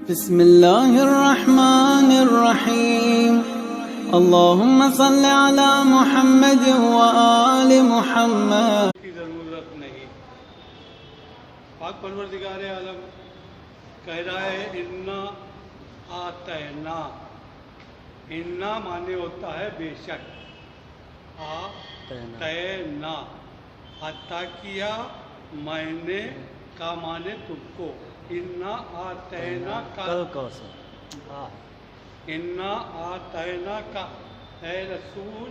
بسم اللہ الرحمن الرحیم اللہم صل علی محمد وآل محمد. کی ضرورت نہیں. پاک پروردگار عالم کہہ رہا ہے انا آتینا. انا معنی ہوتا ہے بے شک. آتینا عطا کیا میں نے کا معنی تم کو. انا آتینا کا انا آتینا کا. اے رسول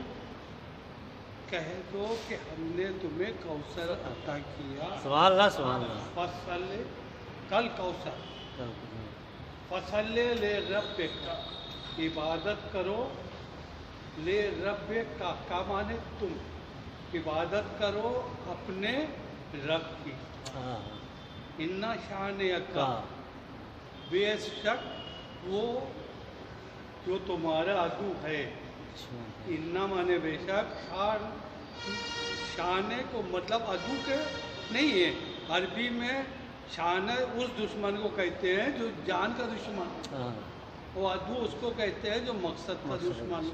کہہ دو کہ ہم نے تمہیں کوثر عطا کیا. سبحان اللہ سبحان اللہ. فصل کل کوثر فصل لے رب کا عبادت کرو. لے رب کا مانے تم عبادت کرو اپنے رب کی. انا شان کا بے شک وہ جو تمہارا عدو ہے. انا مانے بے شک. شان کو مطلب عدو کے نہیں ہے. عربی میں شان اس دشمن کو کہتے ہیں جو جان کا دشمن. وہ عدو اس کو کہتے ہیں جو مقصد کا دشمن.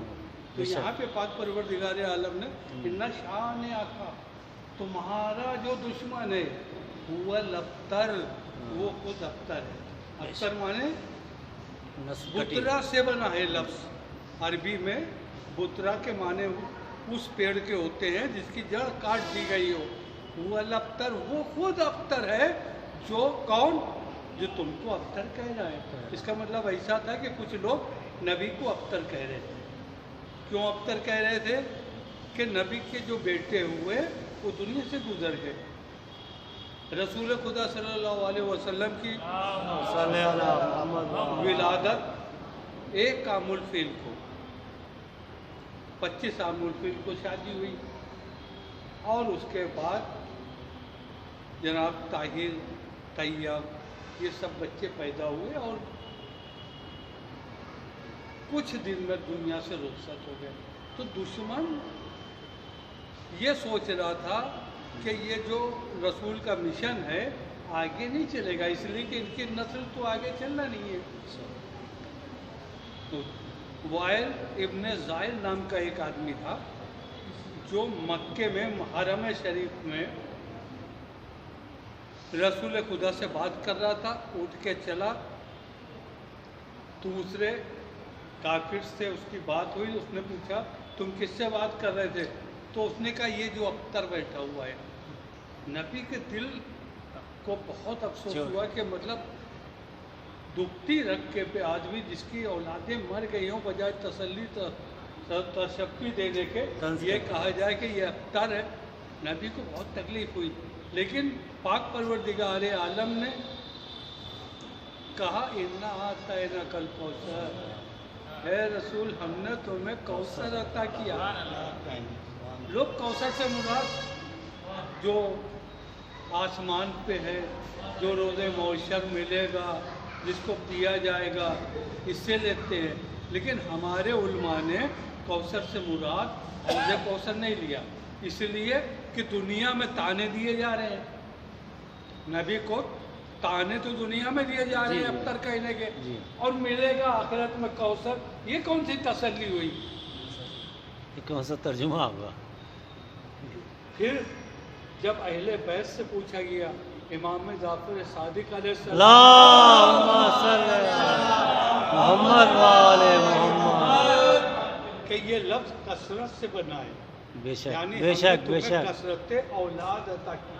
تو یہاں پہ پاک پروردگار عالم نے انا شان کا تمہارا جو دشمن ہے وہ الابتر وہ خود ابتر ہے. ابتر مانے بترا سے بنا ہے لفظ. عربی میں بترا کے معنی اس پیڑ کے ہوتے ہیں جس کی جڑ کاٹ دی گئی ہو. وہ الابتر وہ خود ابتر ہے. جو کون جو تم کو ابتر کہہ رہا ہے. اس کا مطلب ایسا تھا کہ کچھ لوگ نبی کو ابتر کہہ رہے تھے. کیوں ابتر کہہ رہے تھے؟ کہ نبی کے جو بیٹے ہوئے وہ دنیا سے گزر گئے. رسول خدا صلی اللہ علیہ وسلم کی ولادت 1 عام الفیل کو 25 عام الفیل کو شادی ہوئی. اور اس کے بعد جناب طاہر طیب یہ سب بچے پیدا ہوئے اور کچھ دن میں دنیا سے رخصت ہو گئے. تو دشمن یہ سوچ رہا تھا کہ یہ جو رسول کا مشن ہے آگے نہیں چلے گا اس لیے کہ ان کی نسل تو آگے چلنا نہیں ہے. تو وائل ابن زائل نام کا ایک آدمی تھا جو مکے میں حرم شریف میں رسول خدا سے بات کر رہا تھا. اٹھ کے چلا. دوسرے کافر سے اس کی بات ہوئی. اس نے پوچھا تم کس سے بات کر رہے تھے؟ تو اس نے کہا یہ جو ابتر بیٹھا ہوا ہے. نبی کے دل کو بہت افسوس ہوا کہ مطلب دکھتی رکھے پہ آدمی جس کی اولادیں مر گئی ہوں بجائے تسلی تشفی دینے کے یہ کہا جائے کہ یہ ابتر ہے. نبی کو بہت تکلیف ہوئی. لیکن پاک پروردگار عالم نے کہا انا آتینا کل کوثر. اے رسول ہم نے تمہیں کوثر عطا کیا. لوگ کوثر سے مراد جو آسمان پہ ہے جو روز معاشر ملے گا جس کو پیا جائے گا اس سے لیتے ہیں. لیکن ہمارے علماء نے کوثر سے مراد حوض کوثر نہیں لیا. اس لیے کہ دنیا میں تانے دیے جا رہے ہیں. نبی کو تانے تو دنیا میں دیے جا رہے ہیں ابتر کہنے کے اور ملے گا آخرت میں کوثر. یہ کون سی تسلی ہوئی؟ یہ کون سا ترجمہ ہوگا؟ پھر جب اہل بیت سے پوچھا گیا امام جعفر صادق علیہ اللہم صل علی محمد وآل محمد کہ یہ لفظ کثرت سے بنا ہے. بے شک یعنی بے شک بے شک. کثرت اولاد عطا کی.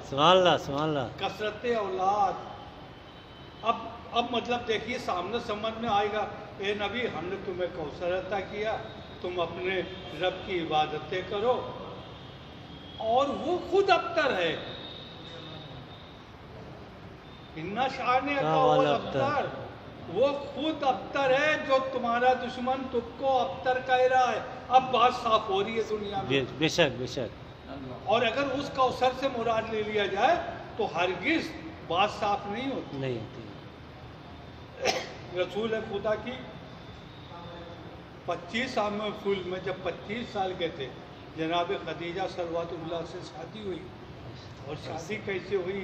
سبحان اللہ سبحان اللہ. کثرت اولاد. اب مطلب دیکھیے سامنے سمجھ میں آئے گا. اے نبی ہم نے تمہیں کوثر عطا کیا تم اپنے رب کی عبادتیں کرو. اور وہ خود ابتر ہے. انا شان ابتر وہ خود ابتر ہے جو تمہارا دشمن تم کو ابتر کہہ رہا ہے. اب بات صاف ہو رہی ہے دنیا میں. بے شک بے شک. اور اگر اس کوثر سے مراد لے لیا جائے تو ہرگز بات صاف نہیں ہوتی. نہیں ہوتی. رسول خدا کی 25 عام الفیل میں جب 25 سال کے تھے جناب خدیجہ صلوات اللہ سے شادی ہوئی. اور شادی کیسے ہوئی؟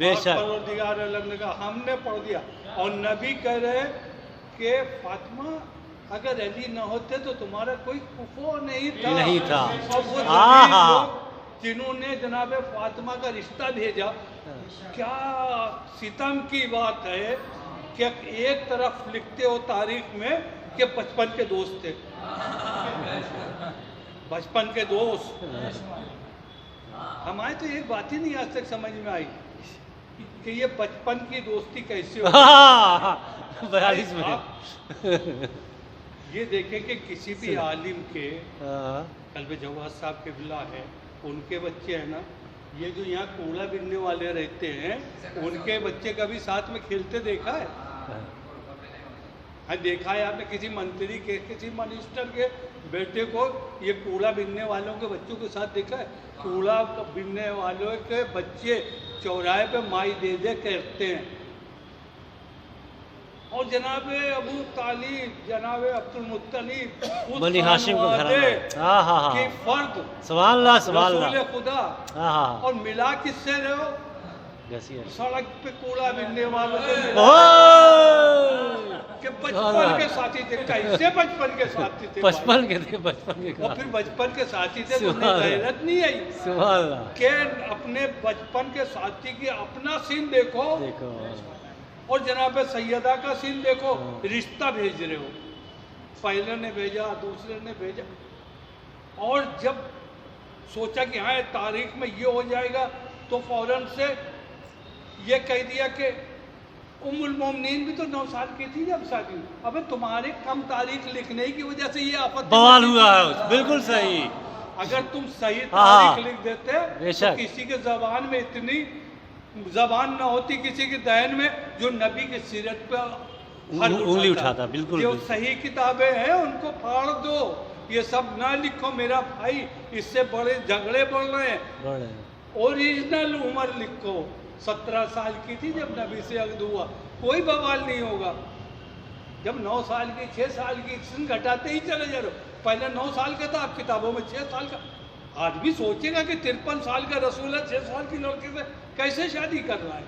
بے اور شک پروردگار عالم نے کہا ہم نے پڑھ دیا. اور نبی کہہ رہے کہ فاطمہ اگر علی نہ ہوتے تو تمہارا کوئی کفو نہیں تھا. نہیں تھا. اور وہ ہاں جبریل ہاں. لوگ جنہوں نے جناب فاطمہ کا رشتہ بھیجا. کیا ستم کی بات ہے کہ ایک طرف لکھتے ہو تاریخ میں کہ بچپن کے دوست تھے. بچپن کے دوست. ہمارے تو ایک بات ہی نہیں آج تک سمجھ میں آئی کہ یہ بچپن کی دوستی کیسے ہو. 42 میں. یہ دیکھیں کہ کسی بھی عالم کے ہاں. قلب جواز صاحب کے بلا ہے ان کے بچے ہیں نا یہ جو یہاں کوڑا بننے والے رہتے ہیں ان کے بچے کبھی ساتھ میں کھیلتے دیکھا ہے؟ دیکھا ہے آپ نے کسی منتری کے کسی منسٹر کے بیٹے کو یہ کوڑا بننے والوں کے بچوں کے ساتھ دیکھا ہے؟ کوڑا بننے والوں کے بچے چوراہے پہ مائی دے دے کرتے ہیں. اور جناب ابو طالب جناب عبد المطلب بنی ہاشم کو گھرانا. ہاں ہاں ہاں. کہ فرد سبحان اللہ سبحان رسول اللہ. خدا. ہاں ہاں. اور ملا کس سے رہے ہو؟ سڑک پہ کوڑا بننے والوں سے ملا کہ بچپن کے ساتھی تھے. کیسے بچپن کے ساتھی تھے؟ بچپن کے تھے. بچپن کے. اور پھر بچپن کے ساتھی تھے تو انہیں غیرت نہیں آئی سبحان اللہ. کہ اپنے بچپن کے ساتھی کی اپنا سین دیکھو دیکھو. اور جناب سیدہ کا سین دیکھو. رشتہ بھیج رہے ہو. پہلے نے بھیجا دوسرے نے بھیجا اور جب سوچا کہ ہاں تاریخ میں یہ ہو جائے گا تو فوراً سے یہ کہہ دیا کہ ام المومنین بھی تو 9 سال کی تھی جب شادی ہوئی. ابے تمہارے کم تاریخ لکھنے کی وجہ سے یہ آفت بوال ہوا ہے. بالکل صحیح. اگر تم صحیح تاریخ لکھ دیتے تو کسی کے زبان میں اتنی زبان نہ ہوتی کسی کے ذہن میں جو نبی کی سیرت پہ انگلی اٹھاتا. بالکل. جو صحیح کتابیں ہیں ان کو پھاڑ دو. یہ سب نہ لکھو میرا بھائی. اس سے بڑے جھگڑے بڑھ رہے ہیں. اوریجنل عمر لکھو. 17 سال کی تھی جب نبی سے عقد ہوا. کوئی بوال نہیں ہوگا. جب 9 سال کی 6 سال کی سن گھٹاتے ہی چلے جا رہے. پہلے 9 سال کا تھا اب کتابوں میں 6 سال کا. آدمی سوچے گا کہ 53 سال کا رسول ہے 6 سال کی لڑکی سے کیسے شادی کر رہا ہے.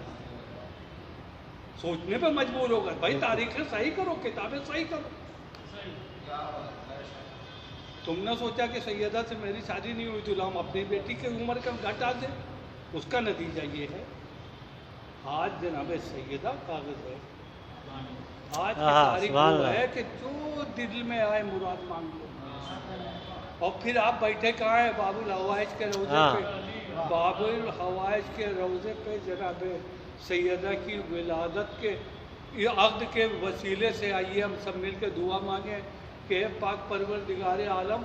سوچنے پہ مجبور ہوگا. بھائی تاریخیں صحیح کرو کتابیں صحیح کرو. تم نے سوچا کہ سیدہ سے میری شادی نہیں ہوئی تو ہم اپنی بیٹی کی عمر کا گھٹا دیں. اس کا نتیجہ یہ ہے آج جناب سیدہ کاغذ ہے. آج کی تاریخ وہ ہے کہ جو دل میں آئے مراد مانگ لو. اور پھر آپ بیٹھے کہاں ہیں باب الحوائج کے روزے پہ. باب الحوائج کے روزے پہ جناب سیدہ کی ولادت کے عقد کے وسیلے سے آئیے ہم سب مل کے دعا مانگیں کہ پاک پروردگار عالم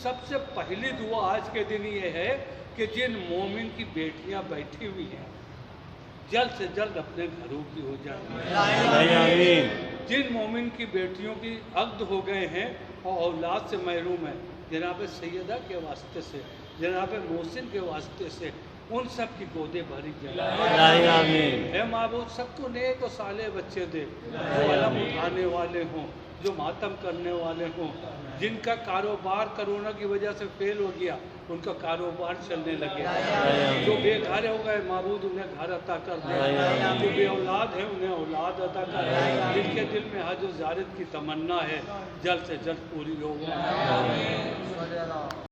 سب سے پہلی دعا آج کے دن یہ ہے کہ جن مومن کی بیٹیاں بیٹھی ہوئی ہیں جلد سے جلد اپنے گھروں کی ہو جائیں. جن مومن کی بیٹیوں کی عقد ہو گئے ہیں اور اولاد سے محروم ہیں جناب سیدہ کے واسطے سے جناب محسن کے واسطے سے ان سب کی گودیں بھری جائیں. اے معبود سب کو نیک و صالح بچے دے جو علم اٹھانے والے ہوں جو ماتم کرنے والے ہوں جن کا کاروبار کرونا کی وجہ سے فیل ہو گیا ان کا کاروبار چلنے لگے. جو بے گھر ہو گئے معبود انہیں گھر عطا کر دے. جو بے اولاد ہیں انہیں اولاد عطا کر دے. جن کے دل میں حج و زیارت کی تمنا ہے جلد سے جلد پوری ہو.